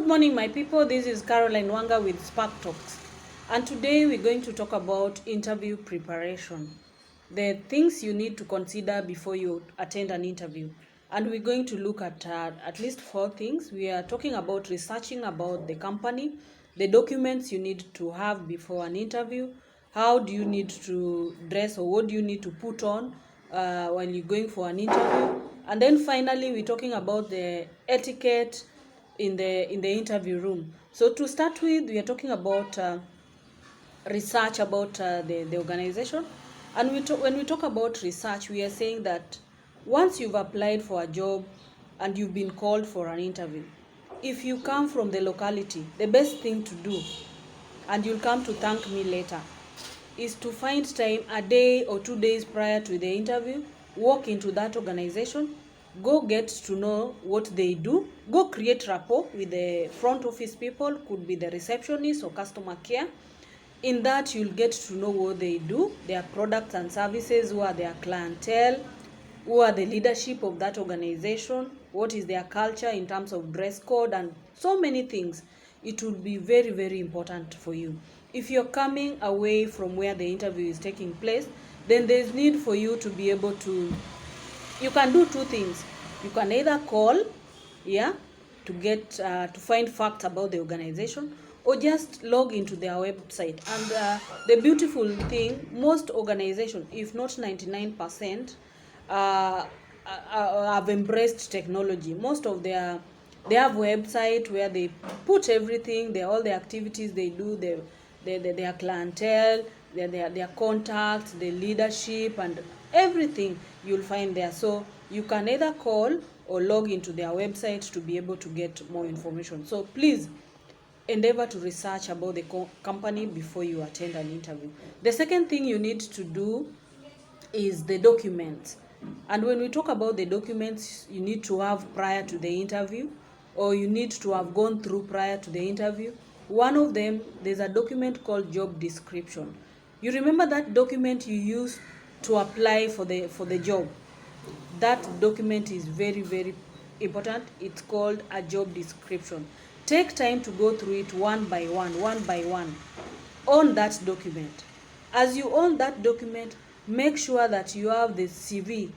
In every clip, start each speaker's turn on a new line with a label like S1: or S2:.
S1: Good morning, my people. This is Caroline Wanga with Spark Talks. And today we're going to talk about interview preparation. The things you need to consider before you attend an interview. And we're going to look at least 4 things. We are talking about researching about the company, the documents you need to have before an interview, how do you need to dress or what do you need to put on while you're going for an interview. And then finally, we're talking about the etiquette in the interview room. So to start with, we are talking about research about the organization. And when we talk about research, we are saying that once you've applied for a job and you've been called for an interview, if you come from the locality, the best thing to do, and you'll come to thank me later, is to find time a day or 2 days prior to the interview, walk into that organization, go get to know what they do, go create rapport with the front office people, could be the receptionist or customer care. In that, you'll get to know what they do, their products and services, who are their clientele, who are the leadership of that organization, what is their culture in terms of dress code, and so many things. It would be very, very important for you. If you're coming away from where the interview is taking place, then there's need for you to be able to, you can do 2 things. You can either call, to get to find facts about the organization, or just log into their website. And the beautiful thing, most organizations, if not 99%, have embraced technology. Most of they have website where they put everything, all the activities they do, their clientele, their contacts, the leadership, and everything you'll find there. So you can either call or log into their website to be able to get more information. So please endeavor to research about the company before you attend an interview. The second thing you need to do is the documents. And when we talk about the documents you need to have prior to the interview, or you need to have gone through prior to the interview, one of them, there's a document called job description. You remember that document you use to apply for the job? That document is very, very important. It's called a job description. Take time to go through it one by one. Own that document. As you own that document, make sure that you have the CV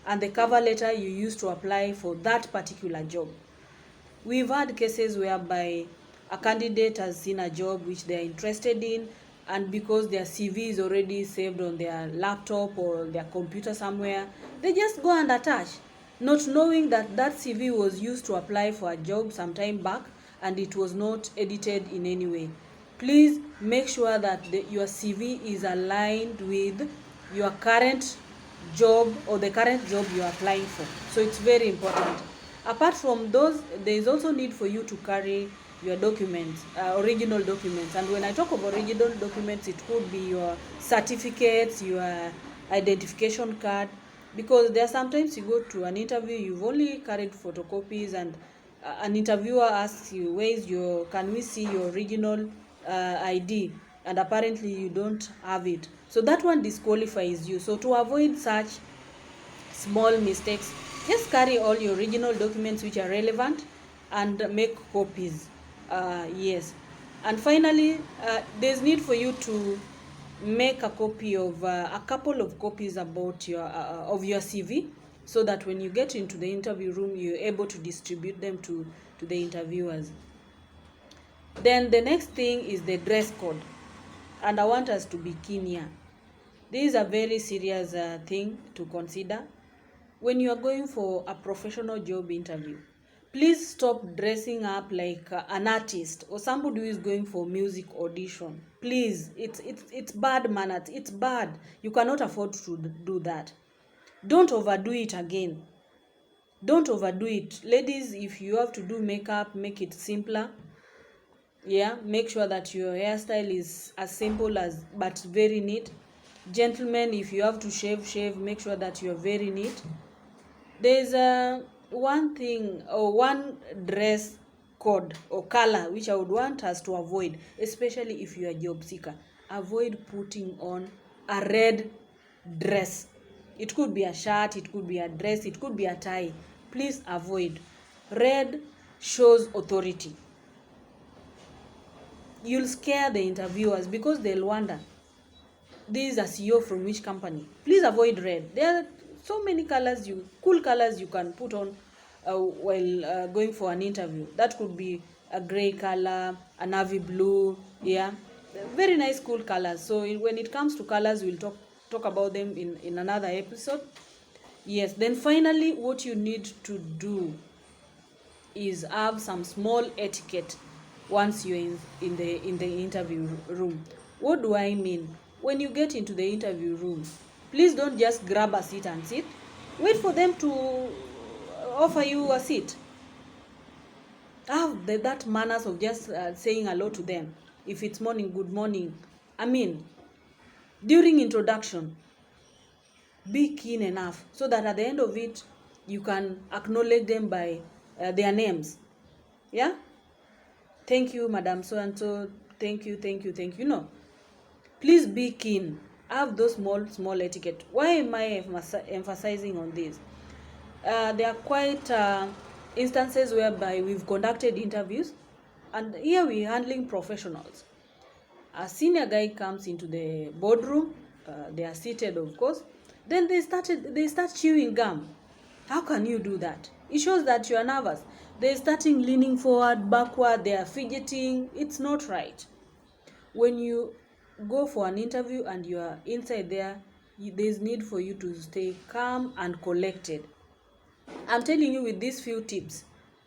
S1: and the cover letter you use to apply for that particular job. We've had cases whereby a candidate has seen a job which they are interested in, and because their CV is already saved on their laptop or their computer somewhere, they just go and attach, not knowing that that CV was used to apply for a job some time back and it was not edited in any way. Please make sure that your CV is aligned with your current job or the current job you are applying for. So it's very important. Apart from those, there is also need for you to carry your documents, original documents. And when I talk of original documents, it could be your certificates, your identification card, because there are sometimes you go to an interview, you've only carried photocopies, and an interviewer asks you, can we see your original ID? And apparently you don't have it. So that one disqualifies you. So to avoid such small mistakes, just carry all your original documents which are relevant and make copies. Yes. And finally, there's need for you to make a copy of a couple of copies about of your CV, so that when you get into the interview room, you're able to distribute them to the interviewers. Then the next thing is the dress code, and I want us to be keen here. This is a very serious thing to consider. When you are going for a professional job interview, please stop dressing up like an artist or somebody who is going for music audition. Please, it's bad manners. It's bad. You cannot afford to do that. Don't overdo it again. Don't overdo it. Ladies, if you have to do makeup, make it simpler. Make sure that your hairstyle is as simple as but very neat. Gentlemen, if you have to shave, make sure that you're very neat. There's one thing or one dress code or color which I would want us to avoid, especially if you are a job seeker. Avoid putting on a red dress. It could be a shirt, it could be a dress, it could be a tie. Please avoid. Red shows authority. you'll scare the interviewers because they'll wonder, this is a CEO from which company? Please avoid red. There are so many cool colors you can put on while going for an interview. That could be a gray color, a navy blue, yeah, very nice cool colors. So when it comes to colors, we'll talk about them in another episode. Yes, then finally what you need to do is have some small etiquette once you're in the interview room. What do I mean? When you get into the interview room, please don't just grab a seat and sit. Wait for them to offer you a seat. Have that manners of just saying hello to them. If it's morning, good morning. I mean, during introduction, be keen enough so that at the end of it, you can acknowledge them by their names. Yeah? Thank you, Madam So-and-so. Thank you. No. Please be keen. Have those small etiquette. Why am I emphasizing on this? There are quite instances whereby we've conducted interviews, and here we're handling professionals. A senior guy comes into the boardroom. They are seated, of course. Then they start chewing gum. How can you do that? It shows that you are nervous. They're starting leaning forward, backward. They are fidgeting. It's not right. When you go for an interview and you are inside there, there's need for you to stay calm and collected. I'm telling you, with these few tips,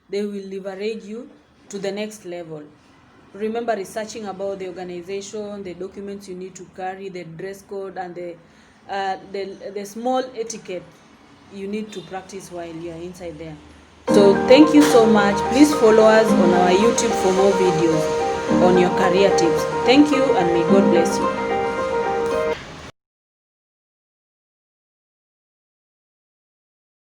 S1: they will leverage you to the next level. Remember researching about the organization, the documents you need to carry, the dress code, and the small etiquette you need to practice while you are inside there. So thank you so much. Please follow us on our YouTube for more videos on your career tips. Thank you, and may God bless you.